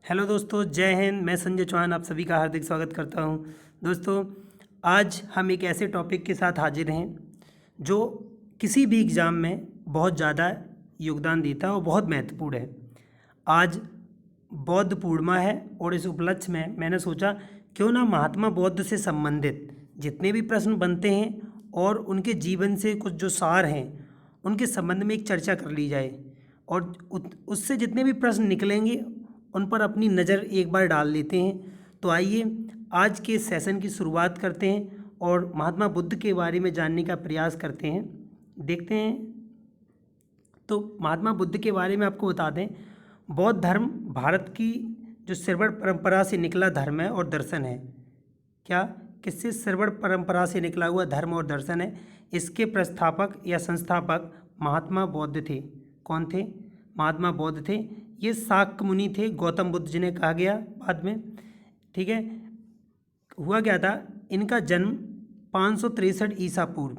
Hello दोस्तों, जय हिंद। मैं संजय चौहान आप सभी का हार्दिक स्वागत करता हूं। दोस्तों, आज हम एक ऐसे टॉपिक के साथ हाजिर हैं जो किसी भी एग्ज़ाम में बहुत ज़्यादा योगदान देता है और बहुत महत्वपूर्ण है। आज बौद्ध पूर्णिमा है और इस उपलक्ष्य में मैंने सोचा क्यों ना महात्मा बौद्ध से संबंधित जितने भी प्रश्न बनते हैं और उनके जीवन से कुछ जो सार हैं उनके संबंध में एक चर्चा कर ली जाए और उससे जितने भी प्रश्न निकलेंगे उन पर अपनी नज़र एक बार डाल लेते हैं। तो आइए आज के सेशन की शुरुआत करते हैं और महात्मा बुद्ध के बारे में जानने का प्रयास करते हैं। देखते हैं। तो महात्मा बुद्ध के बारे में आपको बता दें, बौद्ध धर्म भारत की जो श्रवण परंपरा से निकला धर्म है और दर्शन है। क्या किससे? श्रवण परंपरा से निकला हुआ धर्म और दर्शन है। इसके प्रस्थापक या संस्थापक महात्मा बौद्ध थे। कौन थे? महात्मा बौद्ध थे। ये शाक्य मुनि थे, गौतम बुद्ध जिन्हें कहा गया बाद में। ठीक है। हुआ क्या था, इनका जन्म 563 ईसा पूर्व।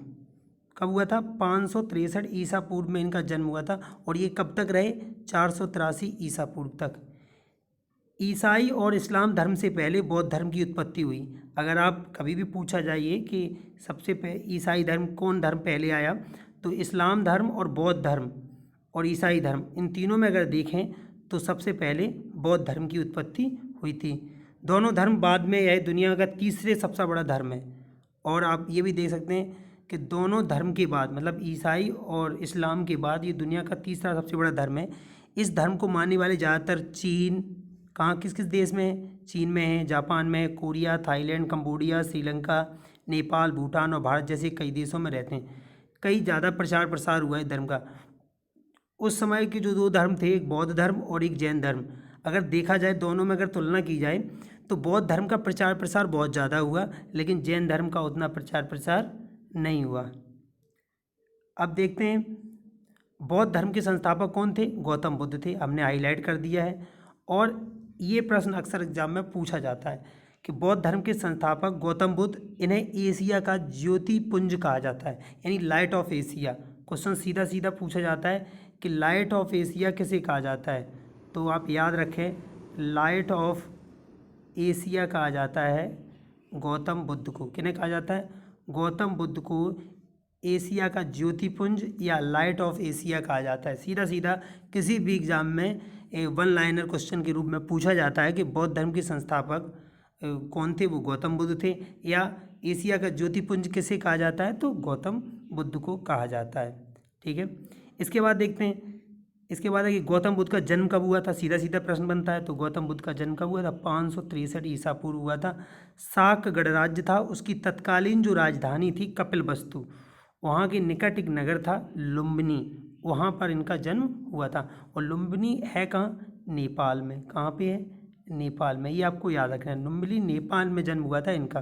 कब हुआ था? 563 ईसा पूर्व में इनका जन्म हुआ था और ये कब तक रहे? 483 ईसा पूर्व तक। ईसाई और इस्लाम धर्म से पहले बौद्ध धर्म की उत्पत्ति हुई। अगर आप कभी भी पूछा जाइए कि सबसे पहले ईसाई धर्म कौन धर्म पहले आया, तो इस्लाम धर्म और बौद्ध धर्म और ईसाई धर्म, इन तीनों में अगर देखें तो सबसे पहले बौद्ध धर्म की उत्पत्ति हुई थी। दोनों धर्म बाद में यह दुनिया का तीसरे सबसे बड़ा धर्म है। और आप ये भी देख सकते हैं कि दोनों धर्म के बाद, मतलब ईसाई और इस्लाम के बाद, ये दुनिया का तीसरा सबसे बड़ा धर्म है। इस धर्म को मानने वाले ज़्यादातर चीन, कहाँ किस किस देश में है? चीन में है, जापान में है, Korea, Thailand, Cambodia, Sri Lanka, Nepal, Bhutan और भारत जैसे कई देशों में रहते हैं। कई ज़्यादा प्रचार प्रसार हुआ है धर्म का। उस समय के जो दो धर्म थे, एक बौद्ध धर्म और एक जैन धर्म, अगर देखा जाए दोनों में अगर तुलना की जाए तो बौद्ध धर्म का प्रचार प्रसार बहुत ज़्यादा हुआ, लेकिन जैन धर्म का उतना प्रचार प्रसार नहीं हुआ। अब देखते हैं बौद्ध धर्म के संस्थापक कौन थे? गौतम बुद्ध थे। हमने हाईलाइट कर दिया है और ये प्रश्न अक्सर एग्जाम में पूछा जाता है कि बौद्ध धर्म के संस्थापक गौतम बुद्ध, इन्हें एशिया का ज्योतिपुंज कहा जाता है, यानी लाइट ऑफ एशिया। क्वेश्चन सीधा सीधा पूछा जाता है कि लाइट ऑफ एशिया किसे कहा जाता है? तो आप याद रखें, लाइट ऑफ एशिया कहा जाता है गौतम बुद्ध को। किन्हें कहा जाता है? गौतम बुद्ध को एशिया का ज्योतिपुंज या लाइट ऑफ एशिया कहा जाता है। सीधा सीधा किसी भी एग्जाम में वन लाइनर क्वेश्चन के रूप में पूछा जाता है कि बौद्ध धर्म के संस्थापक कौन थे? वो गौतम बुद्ध थे। या एशिया का ज्योतिपुंज किसे कहा जाता है? तो गौतम बुद्ध को कहा जाता है। ठीक है। इसके बाद देखते हैं, इसके बाद है कि गौतम बुद्ध का जन्म कब हुआ था? सीधा सीधा प्रश्न बनता है। तो गौतम बुद्ध का जन्म कब हुआ था? 563 ईसा पूर्व हुआ था। शाक गणराज्य था, उसकी तत्कालीन जो राजधानी थी कपिलवस्तु, वहाँ के निकट एक नगर था लुम्बिनी, वहाँ पर इनका जन्म हुआ था। और लुम्बिनी है कहाँ? नेपाल में। कहाँ पे है? नेपाल में। ये आपको याद रखना है, लुम्बिनी नेपाल में जन्म हुआ था इनका।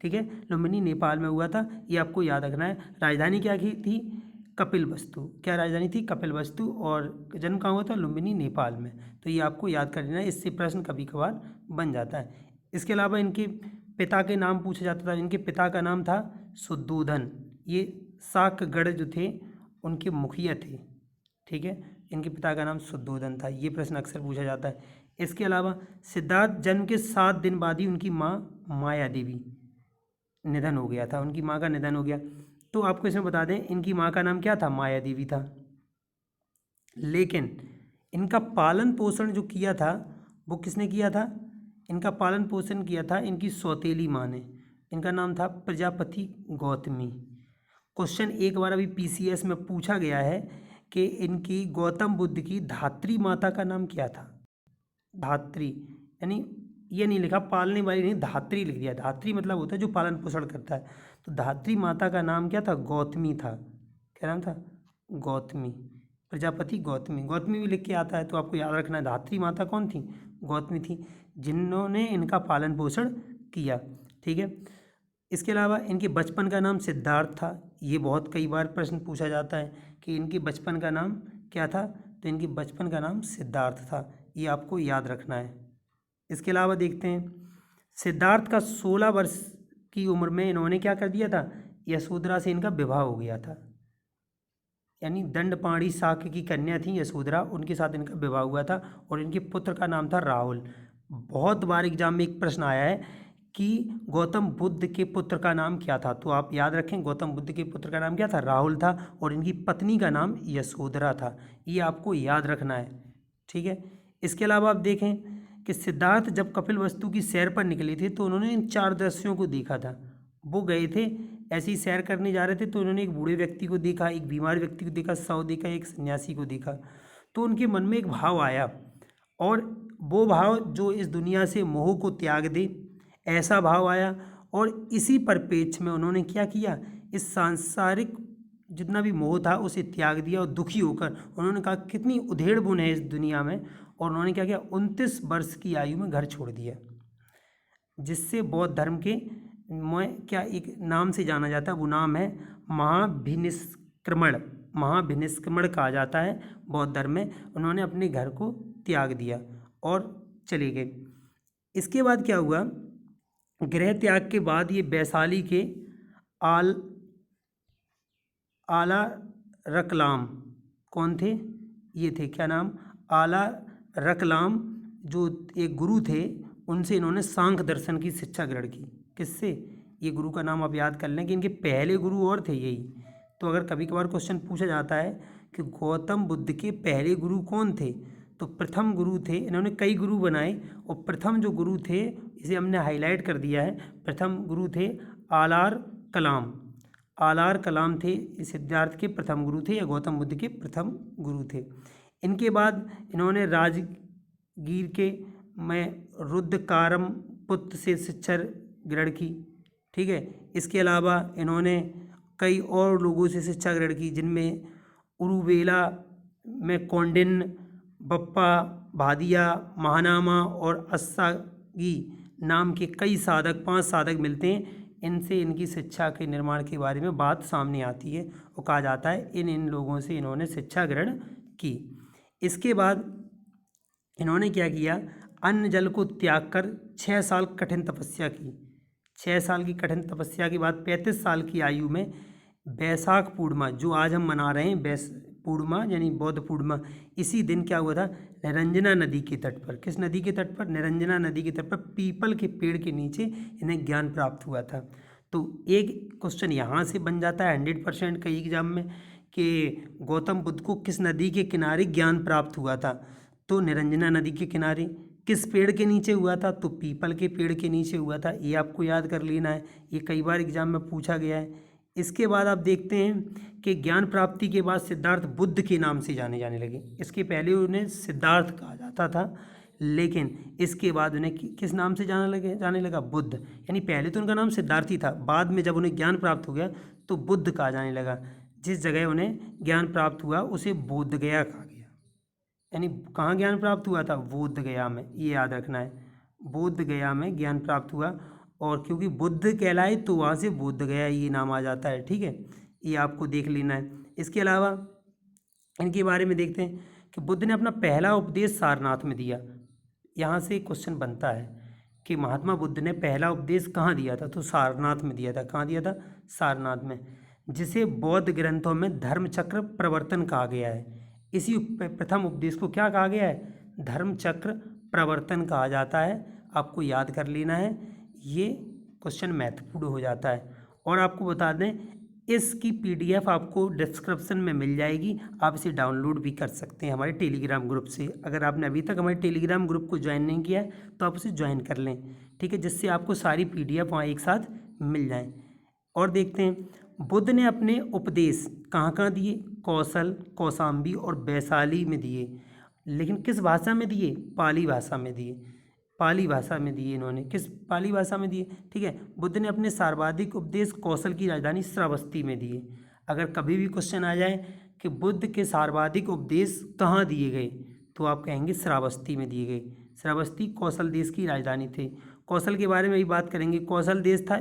ठीक है, लुम्बिनी नेपाल में हुआ था, ये आपको याद रखना है। राजधानी क्या की थी? कपिलवस्तु। क्या राजधानी थी? कपिलवस्तु। और जन्म कहाँ हुआ था? लुम्बिनी नेपाल में। तो ये आपको याद कर लेना है, इससे प्रश्न कभी कभार बन जाता है। इसके अलावा इनके पिता के नाम पूछा जाता था। इनके पिता का नाम था शुद्धोधन। ये शाकगढ़ जो थे उनके मुखिया थे। ठीक है, इनके पिता का नाम शुद्धोधन था। ये प्रश्न अक्सर पूछा जाता है। इसके अलावा सिद्धार्थ जन्म के 7 दिन बाद ही उनकी माँ माया देवी निधन हो गया था। उनकी माँ का निधन हो गया। तो आपको इसमें बता दें, इनकी माँ का नाम क्या था? माया देवी था। लेकिन इनका पालन पोषण जो किया था वो किसने किया था? इनका पालन पोषण किया था इनकी सौतेली माँ ने। इनका नाम था प्रजापति गौतमी। क्वेश्चन एक बार अभी पीसीएस में पूछा गया है कि इनकी गौतम बुद्ध की धात्री माता का नाम क्या था? धात्री, यानी ये नहीं लिखा पालने वाली, नहीं, धात्री लिख दिया। धात्री मतलब होता है जो पालन पोषण करता है। तो धात्री माता का नाम क्या था? गौतमी था। क्या नाम था? गौतमी। प्रजापति गौतमी। गौतमी भी लिख के आता है, तो आपको याद रखना है धात्री माता कौन थी? गौतमी थी, जिन्होंने इनका पालन पोषण किया। ठीक है। इसके अलावा इनके बचपन का नाम सिद्धार्थ था। ये बहुत कई बार प्रश्न पूछा जाता है कि इनके बचपन का नाम क्या था? तो इनके बचपन का नाम सिद्धार्थ था। ये आपको याद रखना है। इसके अलावा देखते हैं, सिद्धार्थ का 16 वर्ष की उम्र में इन्होंने क्या कर दिया था? यशोधरा से इनका विवाह हो गया था। यानी दंडपाणी शाक्य की कन्या थी यशोधरा, उनके साथ इनका विवाह हुआ था और इनके पुत्र का नाम था राहुल। बहुत बार एग्जाम में एक प्रश्न आया है कि गौतम बुद्ध के पुत्र का नाम क्या था। तो आप याद रखें, गौतम बुद्ध के पुत्र का नाम क्या था, राहुल था, और इनकी पत्नी का नाम यशोधरा था। ये आपको याद रखना है, ठीक है। इसके अलावा आप देखें कि सिद्धार्थ जब कपिलवस्तु की सैर पर निकले थे तो उन्होंने इन 4 दृश्यों को देखा था। वो गए थे ऐसे ही सैर करने जा रहे थे, तो उन्होंने एक बूढ़े व्यक्ति को देखा, एक बीमार व्यक्ति को देखा, शव देखा, एक सन्यासी को देखा। तो उनके मन में एक भाव आया, और वो भाव जो इस दुनिया से मोह को त्याग दे, ऐसा भाव आया। और इसी परिप्रेक्ष्य में उन्होंने क्या किया, इस सांसारिक जितना भी मोह था उसे त्याग दिया, और दुखी होकर उन्होंने कहा कितनी उधेड़ बुन है इस दुनिया में, और उन्होंने क्या किया, 29 वर्ष की आयु में घर छोड़ दिया, जिससे बौद्ध धर्म के में क्या एक नाम से जाना जाता है, वो नाम है महाभिनिष्क्रमण। महाभिनिष्क्रमण कहा जाता है बौद्ध धर्म में। उन्होंने अपने घर को त्याग दिया और चले गए। इसके बाद क्या हुआ, गृह त्याग के बाद ये वैशाली के आला रकलाम कौन थे, ये थे क्या नाम, आला रकलाम, जो एक गुरु थे, उनसे इन्होंने सांख्य दर्शन की शिक्षा ग्रहण की। किससे, ये गुरु का नाम आप याद कर लें कि इनके पहले गुरु और थे यही। तो अगर कभी कभार क्वेश्चन पूछा जाता है कि गौतम बुद्ध के पहले गुरु कौन थे, तो प्रथम गुरु थे, इन्होंने कई गुरु बनाए, और प्रथम जो गुरु थे इसे हमने हाईलाइट कर दिया है, प्रथम गुरु थे आलार कलाम। आलार कलाम थे सिद्धार्थ के प्रथम गुरु थे, या गौतम बुद्ध के प्रथम गुरु थे। इनके बाद इन्होंने राजगीर के में रुद्रकारम पुत्र से शिक्षा ग्रहण की, ठीक है। इसके अलावा इन्होंने कई और लोगों से शिक्षा ग्रहण की, जिनमें उरुवेला में कौंडिन, बप्पा भादिया, महानामा और अस्सागी नाम के कई साधक, 5 साधक मिलते हैं। इनसे इनकी शिक्षा के निर्माण के बारे में बात सामने आती है, और कहा जाता है इन लोगों से इन्होंने शिक्षा ग्रहण की। इसके बाद इन्होंने क्या किया, अन्न जल को त्याग कर 6 साल कठिन तपस्या की। 6 साल की कठिन तपस्या के बाद 35 साल की आयु में बैसाख पूर्णिमा, जो आज हम मना रहे हैं पूर्णिमा यानी बौद्ध पूर्णिमा, इसी दिन क्या हुआ था, निरंजना नदी के तट पर। किस नदी के तट पर, निरंजना नदी के तट पर पीपल के पेड़ के नीचे इन्हें ज्ञान प्राप्त हुआ था। तो एक क्वेश्चन यहाँ से बन जाता है 100% कई एग्जाम में, कि गौतम बुद्ध को किस नदी के किनारे ज्ञान प्राप्त हुआ था, तो निरंजना नदी के किनारे। किस पेड़ के नीचे हुआ था, तो पीपल के पेड़ के नीचे हुआ था। ये आपको याद कर लेना है, ये कई बार एग्जाम में पूछा गया है। इसके बाद आप देखते हैं कि ज्ञान प्राप्ति के बाद सिद्धार्थ बुद्ध के नाम से जाने लगे। इसके पहले उन्हें सिद्धार्थ कहा जाता था, लेकिन इसके बाद उन्हें किस नाम से जाने लगा, बुद्ध। यानी पहले तो उनका नाम सिद्धार्थ ही था, बाद में जब उन्हें ज्ञान प्राप्त हो गया तो बुद्ध कहा जाने लगा। जिस जगह उन्हें ज्ञान प्राप्त हुआ उसे बोध गया कहा गया। यानी कहाँ ज्ञान प्राप्त हुआ था, बोध गया में, ये याद रखना है, बोध गया में ज्ञान प्राप्त हुआ। और क्योंकि बुद्ध कहलाए तो वहाँ से बोध गया ये नाम आ जाता है, ठीक है, ये आपको देख लेना है। इसके अलावा इनके बारे में देखते हैं कि बुद्ध ने अपना पहला उपदेश सारनाथ में दिया। यहाँ से क्वेश्चन बनता है कि महात्मा बुद्ध ने पहला उपदेश कहाँ दिया था, तो सारनाथ में दिया था। कहाँ दिया था, सारनाथ में, जिसे बौद्ध ग्रंथों में धर्मचक्र प्रवर्तन कहा गया है। इसी प्रथम उपदेश को क्या कहा गया है, धर्मचक्र प्रवर्तन कहा जाता है। आपको याद कर लेना है, ये क्वेश्चन महत्वपूर्ण हो जाता है। और आपको बता दें, इसकी PDF आपको डिस्क्रिप्शन में मिल जाएगी, आप इसे डाउनलोड भी कर सकते हैं हमारे टेलीग्राम ग्रुप से। अगर आपने अभी तक हमारे टेलीग्राम ग्रुप को ज्वाइन नहीं किया है तो आप उसे ज्वाइन कर लें, ठीक है, जिससे आपको सारी PDF वहाँ एक साथ मिल जाएँ। और देखते हैं बुद्ध ने अपने उपदेश कहाँ कहाँ दिए, कौशल, कौशाम्बी और वैशाली में दिए, लेकिन किस भाषा में दिए, पाली भाषा में दिए। पाली भाषा में दिए इन्होंने, किस पाली भाषा में दिए, ठीक है। बुद्ध ने अपने सर्वाधिक उपदेश कौशल की राजधानी श्रावस्ती में दिए। अगर कभी भी क्वेश्चन आ जाए कि बुद्ध के सर्वाधिक उपदेश कहाँ दिए गए, तो आप कहेंगे श्रावस्ती में दिए गए। श्रावस्ती कौशल देश की राजधानी थे। कौशल के बारे में भी बात करेंगे। कौशल देश था,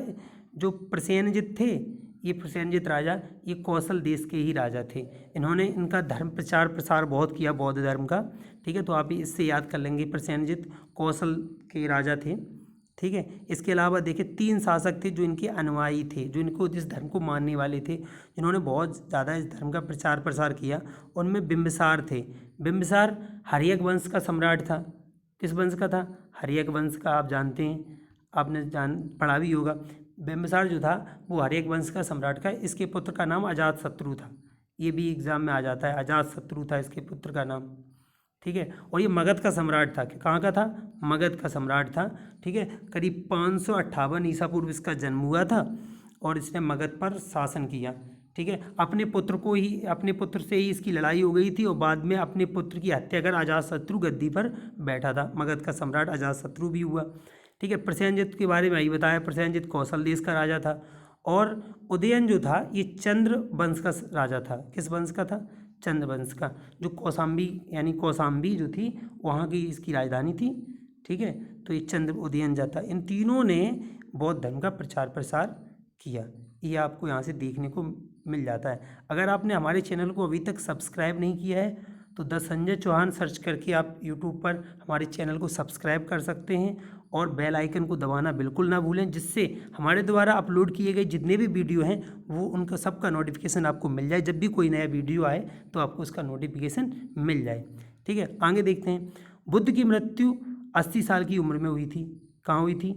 जो प्रसेनजित थे, ये प्रसेनजित राजा, ये कौशल देश के ही राजा थे। इन्होंने इनका धर्म प्रचार प्रसार बहुत किया, बौद्ध धर्म का, ठीक है। तो आप इससे याद कर लेंगे, प्रसेनजित कौशल के राजा थे, ठीक है। इसके अलावा देखिए 3 शासक थे जो इनके अनुयायी थे, जो इनको इस धर्म को मानने वाले थे, जिन्होंने बहुत ज़्यादा इस धर्म का प्रचार प्रसार किया। उनमें बिंबिसार थे। बिंबिसार हर्यक वंश का सम्राट था, किस वंश का था? हर्यक वंश का। आप जानते हैं, आपने पढ़ा भी होगा। बिंबिसार जो था वो हर्यक वंश का सम्राट का, इसके पुत्र का नाम अजातशत्रु था। ये भी एग्जाम में आ जाता है, अजातशत्रु था इसके पुत्र का नाम। ठीक है, और ये मगध का सम्राट था। कहाँ का था? मगध का सम्राट था। ठीक है, करीब 558 ईसा पूर्व इसका जन्म हुआ था और इसने मगध पर शासन किया। ठीक है, अपने पुत्र से ही इसकी लड़ाई हो गई थी और बाद में अपने पुत्र की हत्या कर अजातशत्रु गद्दी पर बैठा था। मगध का सम्राट अजातशत्रु भी हुआ। ठीक है, प्रसेनजित के बारे में यही बताया, प्रसेनजित कौशल देश का राजा था। और उदयन जो था ये चंद्र वंश का राजा था। किस वंश का था? चंद्र वंश का। जो कौशाम्बी यानी कौशाम्बी जो थी वहाँ की इसकी राजधानी थी। ठीक है, तो ये चंद्र उदयन जाता। इन तीनों ने बौद्ध धर्म का प्रचार प्रसार किया। ये आपको यहाँ से देखने को मिल जाता है। अगर आपने हमारे चैनल को अभी तक सब्सक्राइब नहीं किया है तो द संजय चौहान सर्च करके आप यूट्यूब पर हमारे चैनल को सब्सक्राइब कर सकते हैं और बेल आइकन को दबाना बिल्कुल ना भूलें, जिससे हमारे द्वारा अपलोड किए गए जितने भी वीडियो हैं वो उनका सबका नोटिफिकेशन आपको मिल जाए। जब भी कोई नया वीडियो आए तो आपको उसका नोटिफिकेशन मिल जाए। ठीक है, आगे देखते हैं। बुद्ध की मृत्यु 80 साल की उम्र में हुई थी। कहाँ हुई थी?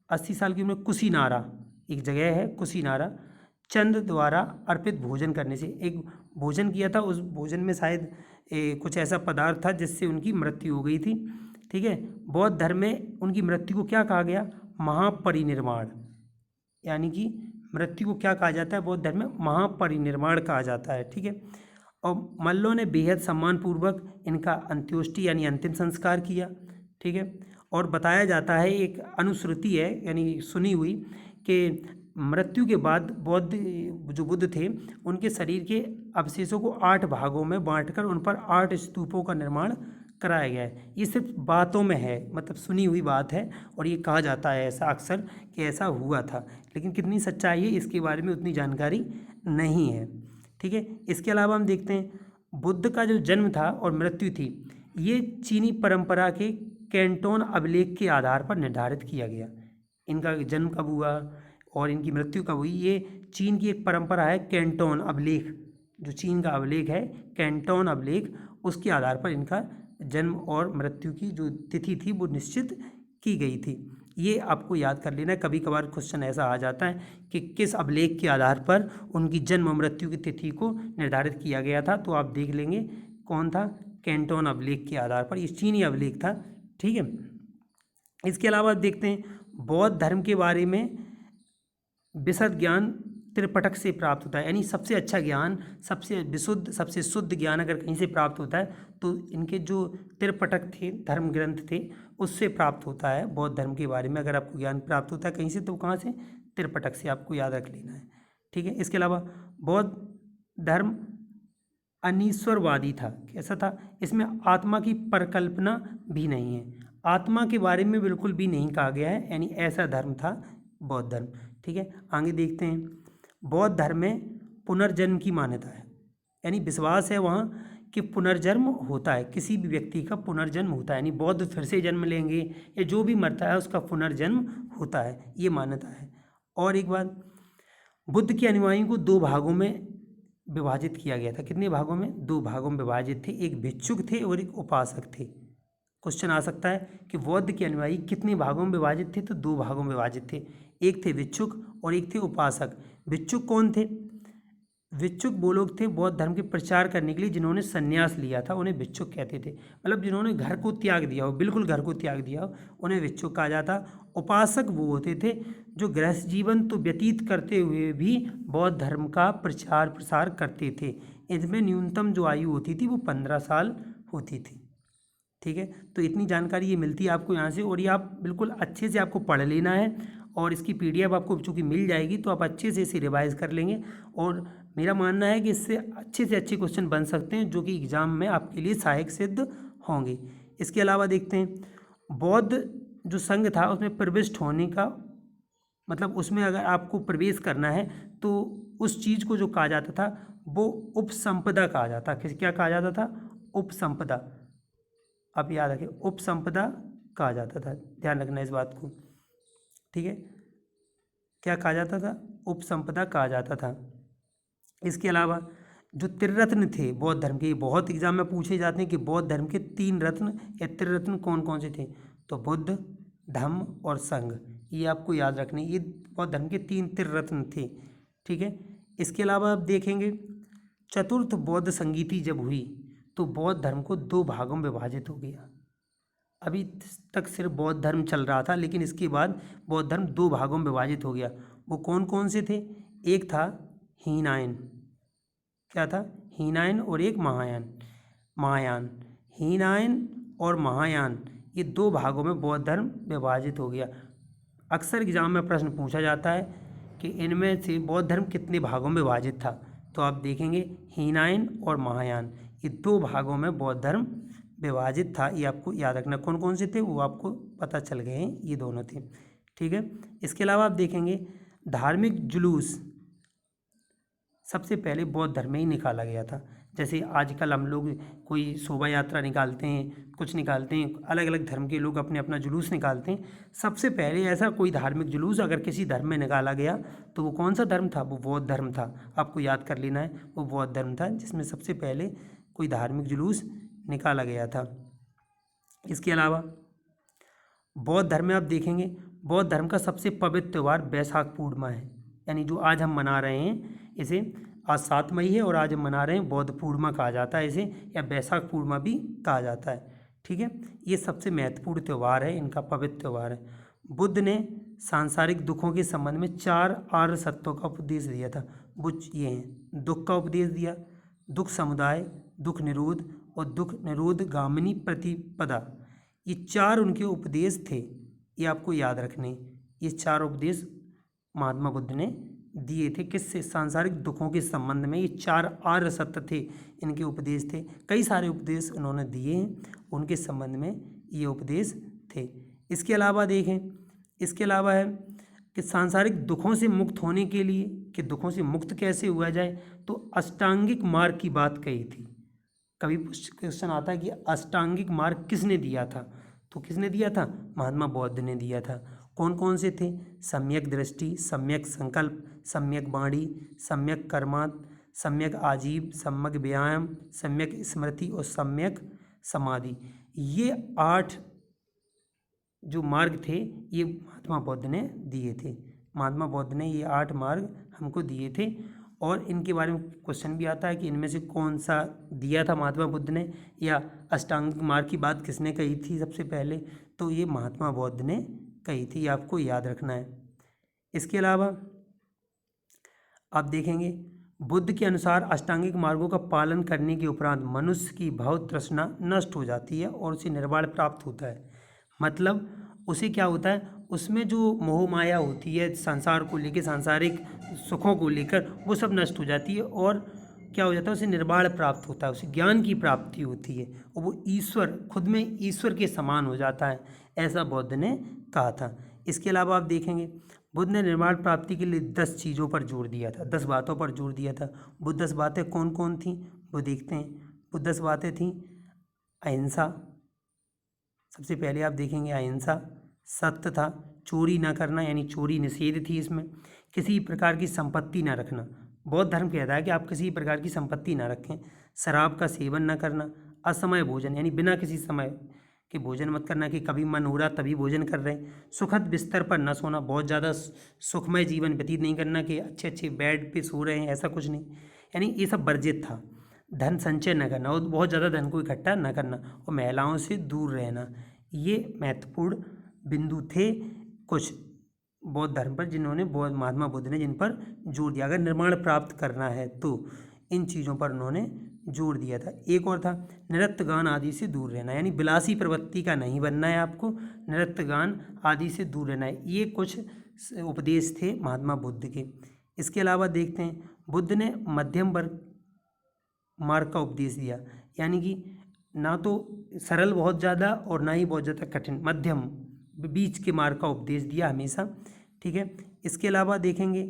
80 साल की उम्र में कुशीनारा एक जगह है, कुशीनारा। चंद्र द्वारा अर्पित भोजन करने से, एक भोजन किया था, उस भोजन में शायद कुछ ऐसा पदार्थ था जिससे उनकी मृत्यु हो गई थी। ठीक है, बौद्ध धर्म में उनकी मृत्यु को क्या कहा गया? महापरिनिर्वाण। यानी कि मृत्यु को क्या कहा जाता है बौद्ध धर्म में? महापरिनिर्वाण कहा जाता है। ठीक है, और मल्लों ने बेहद सम्मानपूर्वक इनका अंत्योष्टि यानी अंतिम संस्कार किया। ठीक है, और बताया जाता है, एक अनुश्रुति है यानी सुनी हुई, कि मृत्यु के बाद जो बुद्ध थे उनके शरीर के अवशेषों को 8 भागों में बांटकर उन पर 8 स्तूपों का निर्माण कराया गया है। ये सिर्फ बातों में है, मतलब सुनी हुई बात है, और ये कहा जाता है ऐसा अक्सर कि ऐसा हुआ था, लेकिन कितनी सच्चाई है इसके बारे में उतनी जानकारी नहीं है। ठीक है, इसके अलावा हम देखते हैं बुद्ध का जो जन्म था और मृत्यु थी ये चीनी परंपरा के कैंटोन अभिलेख के आधार पर निर्धारित किया गया। इनका जन्म कब हुआ और इनकी मृत्यु कब हुई, ये चीन की एक परंपरा है कैंटोन अभिलेख। जो चीन का अभिलेख है कैंटोन अभिलेख, उसके आधार पर इनका जन्म और मृत्यु की जो तिथि थी वो निश्चित की गई थी। ये आपको याद कर लेना है। कभी कभार क्वेश्चन ऐसा आ जाता है कि किस अभिलेख के आधार पर उनकी जन्म और मृत्यु की तिथि को निर्धारित किया गया था, तो आप देख लेंगे कौन था? कैंटोन अभिलेख के आधार पर। ये चीनी अभिलेख था। ठीक है, इसके अलावा देखते हैं बौद्ध धर्म के बारे में विशद ज्ञान त्रिपिटक से प्राप्त होता है। यानी सबसे अच्छा ज्ञान, सबसे विशुद्ध, सबसे शुद्ध ज्ञान अगर कहीं से प्राप्त होता है तो इनके जो त्रिपिटक थे, धर्म ग्रंथ थे, उससे प्राप्त होता है। बौद्ध धर्म के बारे में अगर आपको ज्ञान प्राप्त होता है कहीं से तो कहाँ से? त्रिपिटक से। आपको याद रख लेना है। ठीक है, इसके अलावा बौद्ध धर्म अनीश्वरवादी था। कैसा था? इसमें आत्मा की परिकल्पना भी नहीं है, आत्मा के बारे में बिल्कुल भी नहीं कहा गया है, यानी ऐसा धर्म था बौद्ध धर्म। ठीक है, आगे देखते हैं। बौद्ध धर्म में पुनर्जन्म की मान्यता है, यानी विश्वास है वहाँ कि पुनर्जन्म होता है, किसी भी व्यक्ति का पुनर्जन्म होता है, यानी बौद्ध फिर से जन्म लेंगे या जो भी मरता है उसका पुनर्जन्म होता है, ये मान्यता है। और एक बात, बुद्ध के अनुयायियों को 2 भागों में विभाजित किया गया था। कितने भागों में? 2 भागों में विभाजित थे। एक भिक्षुक थे और एक उपासक थे। क्वेश्चन आ सकता है कि बौद्ध के अनुयायी कितने भागों में विभाजित थे? तो 2 भागों में विभाजित थे। एक थे भिक्षुक और एक थे उपासक। भिक्षुक कौन थे? भिक्षुक वो लोग थे बौद्ध धर्म के प्रचार करने के लिए जिन्होंने संन्यास लिया था, उन्हें भिक्षुक कहते थे। मतलब जिन्होंने घर को त्याग दिया हो, बिल्कुल घर को त्याग दिया हो, उन्हें भिक्षुक कहा जाता। उपासक वो होते थे जो गृहस्थ जीवन तो व्यतीत करते हुए भी बौद्ध धर्म का प्रचार प्रसार करते थे। इनमें न्यूनतम जो आयु होती थी वो 15 साल होती थी। ठीक है, तो इतनी जानकारी ये मिलती है आपको यहाँ से, और ये आप बिल्कुल अच्छे से आपको पढ़ लेना है, और इसकी PDF आपको चूँकि मिल जाएगी तो आप अच्छे से इसे रिवाइज कर लेंगे। और मेरा मानना है कि इससे अच्छे से अच्छे क्वेश्चन बन सकते हैं जो कि एग्ज़ाम में आपके लिए सहायक सिद्ध होंगे। इसके अलावा देखते हैं बौद्ध जो संघ था उसमें प्रविष्ट होने का मतलब, उसमें अगर आपको प्रवेश करना है तो उस चीज़ को जो कहा जाता था वो उपसंपदा कहा जाता। क्या कहा जाता था? उपसंपदा। आप याद रखें, उपसंपदा कहा जाता था, ध्यान रखना इस बात को। ठीक है, क्या कहा जाता था? उपसंपदा कहा जाता था। इसके अलावा जो त्रिरत्न थे बौद्ध धर्म के, ये बहुत एग्जाम में पूछे जाते हैं कि बौद्ध धर्म के 3 रत्न या त्रिरत्न कौन कौन से थे, तो बुद्ध, धम्म और संघ, ये आपको याद रखने, ये बौद्ध धर्म के 3 त्रिरत्न थे। ठीक है, इसके अलावा आप देखेंगे चतुर्थ बौद्ध संगीति जब हुई तो बौद्ध धर्म को 2 भागों में विभाजित हो गया। अभी तक सिर्फ बौद्ध धर्म चल रहा था, लेकिन इसके बाद बौद्ध धर्म 2 भागों में विभाजित हो गया। वो कौन कौन से थे, एक था हीनायन, क्या था, हीनायन, और एक महायान। हीनायन और महायान, ये 2 भागों में बौद्ध धर्म विभाजित हो गया। अक्सर एग्जाम में प्रश्न पूछा जाता है कि इनमें से बौद्ध धर्म कितने भागों में विभाजित था, तो आप देखेंगे हीनायन और महायान, ये 2 भागों में बौद्ध धर्म विभाजित था। ये आपको याद रखना, कौन कौन से थे वो आपको पता चल गए हैं, ये दोनों थे। ठीक है, इसके अलावा आप देखेंगे धार्मिक जुलूस सबसे पहले बौद्ध धर्म में ही निकाला गया था। जैसे आजकल हम लोग कोई शोभा यात्रा निकालते हैं, कुछ निकालते हैं, अलग अलग धर्म के लोग अपने अपना जुलूस निकालते हैं। सबसे पहले ऐसा कोई धार्मिक जुलूस अगर किसी धर्म में निकाला गया तो वो कौन सा धर्म था, वो बौद्ध धर्म था। आपको याद कर लेना है, वो बौद्ध धर्म था जिसमें सबसे पहले कोई धार्मिक जुलूस निकाला गया था। इसके अलावा बौद्ध धर्म में आप देखेंगे बौद्ध धर्म का सबसे पवित्र त्यौहार बैसाख पूर्णिमा है, यानी जो आज हम मना रहे हैं, इसे आज 7 मई है और आज हम मना रहे हैं, बौद्ध पूर्णिमा कहा जाता है इसे, या बैसाख पूर्णिमा भी कहा जाता है। ठीक है, ये सबसे महत्वपूर्ण त्यौहार है, इनका पवित्र त्यौहार है। बुद्ध ने सांसारिक दुखों के संबंध में 4 आर्य सत्यों का उपदेश दिया था। बुद्ध ये हैं, दुख का उपदेश दिया, दुख समुदाय, दुख निरोध और दुख निरोध गामिनी प्रतिपदा, ये 4 उनके उपदेश थे। ये आपको याद रखने, ये 4 उपदेश महात्मा बुद्ध ने दिए थे, किससे, सांसारिक दुखों के संबंध में। ये 4 आर्य सत्य थे, इनके उपदेश थे। कई सारे उपदेश उन्होंने दिए हैं, उनके संबंध में ये उपदेश थे। इसके अलावा देखें, इसके अलावा है कि सांसारिक दुखों से मुक्त होने के लिए, कि दुखों से मुक्त कैसे हुआ जाए, तो अष्टांगिक मार्ग की बात कही थी। कभी क्वेश्चन आता है कि अष्टांगिक मार्ग किसने दिया था, तो किसने दिया था, महात्मा बौद्ध ने दिया था। कौन कौन से थे, सम्यक दृष्टि, सम्यक संकल्प, सम्यक वाणी, सम्यक कर्मात, सम्यक आजीव, सम्यक व्यायाम, सम्यक स्मृति और सम्यक समाधि। ये 8 जो मार्ग थे ये महात्मा बौद्ध ने दिए थे। महात्मा बौद्ध ने ये 8 मार्ग हमको दिए थे, और इनके बारे में क्वेश्चन भी आता है कि इनमें से कौन सा दिया था महात्मा बुद्ध ने, या अष्टांगिक मार्ग की बात किसने कही थी सबसे पहले, तो ये महात्मा बौद्ध ने कही थी, आपको याद रखना है। इसके अलावा आप देखेंगे बुद्ध के अनुसार अष्टांगिक मार्गों का पालन करने के उपरांत मनुष्य की भव तृष्णा नष्ट हो जाती है और उसे निर्वाण प्राप्त होता है। मतलब उसे क्या होता है, उसमें जो मोह माया होती है संसार को लेकर, सांसारिक सुखों को लेकर, वो सब नष्ट हो जाती है, और क्या हो जाता है, उसे निर्वाण प्राप्त होता है, उसे ज्ञान की प्राप्ति होती है, और वो ईश्वर, खुद में ईश्वर के समान हो जाता है, ऐसा बौद्ध ने कहा था। इसके अलावा आप देखेंगे बुद्ध ने निर्वाण प्राप्ति के लिए 10 चीज़ों पर जोर दिया था, 10 बातों पर जोर दिया था। वो 10 बातें कौन कौन थी वो देखते हैं। वो 10 बातें थीं, अहिंसा, सबसे पहले आप देखेंगे अहिंसा, सत्य था, चोरी ना करना, यानी चोरी निषेध थी इसमें, किसी प्रकार की संपत्ति ना रखना, बौद्ध धर्म कहता है कि आप किसी प्रकार की संपत्ति ना रखें, शराब का सेवन ना करना, असमय भोजन, यानी बिना किसी समय के भोजन मत करना, कि कभी मन हो रहा तभी भोजन कर रहे हैं, सुखद बिस्तर पर न सोना, बहुत ज़्यादा सुखमय जीवन व्यतीत नहीं करना कि अच्छे अच्छे बेड पे सो रहे हैं, ऐसा कुछ नहीं, यानी ये सब वर्जित था। धन संचय न करना और बहुत ज़्यादा धन को इकट्ठा न करना, और महिलाओं से दूर रहना, ये महत्वपूर्ण बिंदु थे कुछ बौद्ध धर्म पर, जिन्होंने महात्मा बुद्ध ने जिन पर जोर दिया। अगर निर्माण प्राप्त करना है तो इन चीज़ों पर उन्होंने जोर दिया था। एक और था नृत्य गान आदि से दूर रहना, यानी विलासी प्रवृत्ति का नहीं बनना है आपको, नृत्य गान आदि से दूर रहना है। ये कुछ उपदेश थे महात्मा बुद्ध के। इसके अलावा देखते हैं बुद्ध ने मध्यम वर्ग मार्ग का उपदेश दिया, यानी कि ना तो सरल बहुत ज़्यादा और ना ही बहुत ज़्यादा कठिन, मध्यम बीच के मार्ग का उपदेश दिया हमेशा। ठीक है, इसके अलावा देखेंगे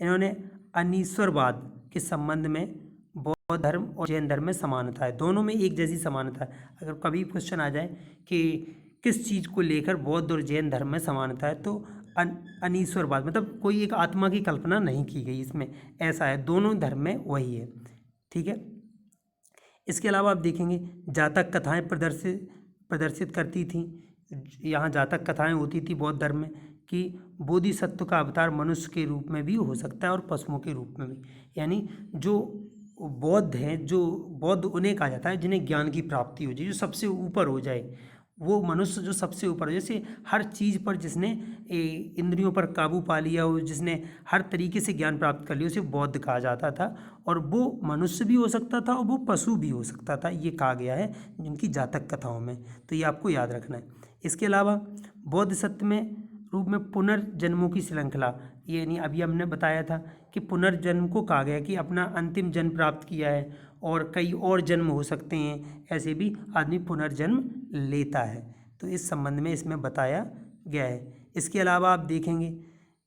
इन्होंने अनीश्वरवाद के संबंध में बौद्ध धर्म और जैन धर्म में समानता है, दोनों में एक जैसी समानता है। अगर कभी क्वेश्चन आ जाए कि किस चीज़ को लेकर बौद्ध और जैन धर्म में समानता है, तो अनीश्वरवाद, मतलब कोई एक आत्मा की कल्पना नहीं की गई इसमें, ऐसा है, दोनों धर्म में वही है। ठीक है। इसके अलावा आप देखेंगे जातक कथाएं प्रदर्शित करती थी। यहाँ जातक कथाएं होती थी बौद्ध धर्म में कि बोधिसत्व का अवतार मनुष्य के रूप में भी हो सकता है और पशुओं के रूप में भी। यानी जो बौद्ध हैं, जो बौद्ध उन्हें कहा जाता है जिन्हें ज्ञान की प्राप्ति हो जाए, जो सबसे ऊपर हो जाए, वो मनुष्य जो सबसे ऊपर हो, जैसे हर चीज़ पर जिसने इंद्रियों पर काबू पा लिया हो, जिसने हर तरीके से ज्ञान प्राप्त कर लिया, उसे बौद्ध कहा जाता था। और वो मनुष्य भी हो सकता था और वो पशु भी हो सकता था, ये कहा गया है जिनकी जातक कथाओं में। तो ये आपको याद रखना है। इसके अलावा बौद्ध सत्य में रूप में पुनर्जन्मों की श्रृंखला, ये नहीं अभी हमने बताया था कि पुनर्जन्म को कहा गया कि अपना अंतिम जन्म प्राप्त किया है और कई और जन्म हो सकते हैं, ऐसे भी आदमी पुनर्जन्म लेता है। तो इस संबंध में इसमें बताया गया है। इसके अलावा आप देखेंगे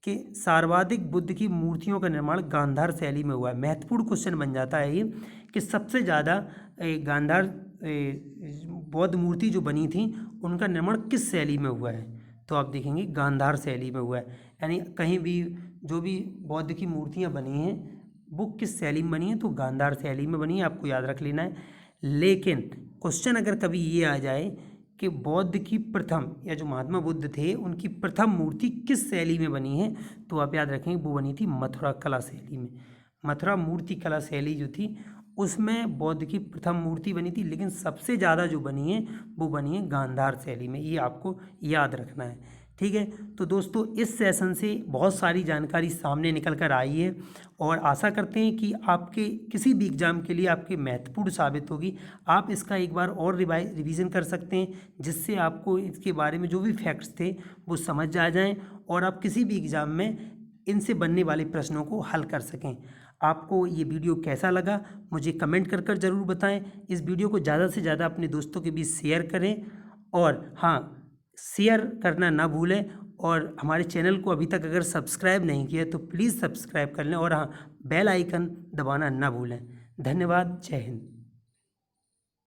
कि सर्वाधिक बुद्ध की मूर्तियों का निर्माण गांधार शैली में हुआ है। महत्वपूर्ण क्वेश्चन बन जाता है ये कि सबसे ज़्यादा गांधार बौद्ध मूर्ति जो बनी थी उनका निर्माण किस शैली में हुआ है, तो आप देखेंगे गांधार शैली में हुआ है। यानी कहीं भी जो भी बौद्ध की मूर्तियाँ बनी हैं वो किस शैली में बनी है, तो गांधार शैली में बनी है, आपको याद रख लेना है। लेकिन क्वेश्चन अगर कभी ये आ जाए कि बौद्ध की प्रथम या जो महात्मा बुद्ध थे उनकी प्रथम मूर्ति किस शैली में बनी है, तो आप याद रखेंगे वो बनी थी मथुरा कला शैली में। मथुरा मूर्ति कला शैली जो थी उसमें बौद्ध की प्रथम मूर्ति बनी थी, लेकिन सबसे ज़्यादा जो बनी है वो बनी है गांधार शैली में। ये आपको याद रखना है, ठीक है। तो दोस्तों इस सेशन से बहुत सारी जानकारी सामने निकल कर आई है और आशा करते हैं कि आपके किसी भी एग्ज़ाम के लिए आपके महत्वपूर्ण साबित होगी। आप इसका एक बार और रिवीजन कर सकते हैं जिससे आपको इसके बारे में जो भी फैक्ट्स थे वो समझ आ जाएं और आप किसी भी एग्ज़ाम में इनसे बनने वाले प्रश्नों को हल कर सकें। आपको ये वीडियो कैसा लगा मुझे कमेंट कर कर ज़रूर बताएं। इस वीडियो को ज़्यादा से ज़्यादा अपने दोस्तों के बीच शेयर करें और हाँ, शेयर करना ना भूलें। और हमारे चैनल को अभी तक अगर सब्सक्राइब नहीं किया तो प्लीज़ सब्सक्राइब कर लें और हाँ, बेल आइकन दबाना ना भूलें। धन्यवाद। जय हिंद।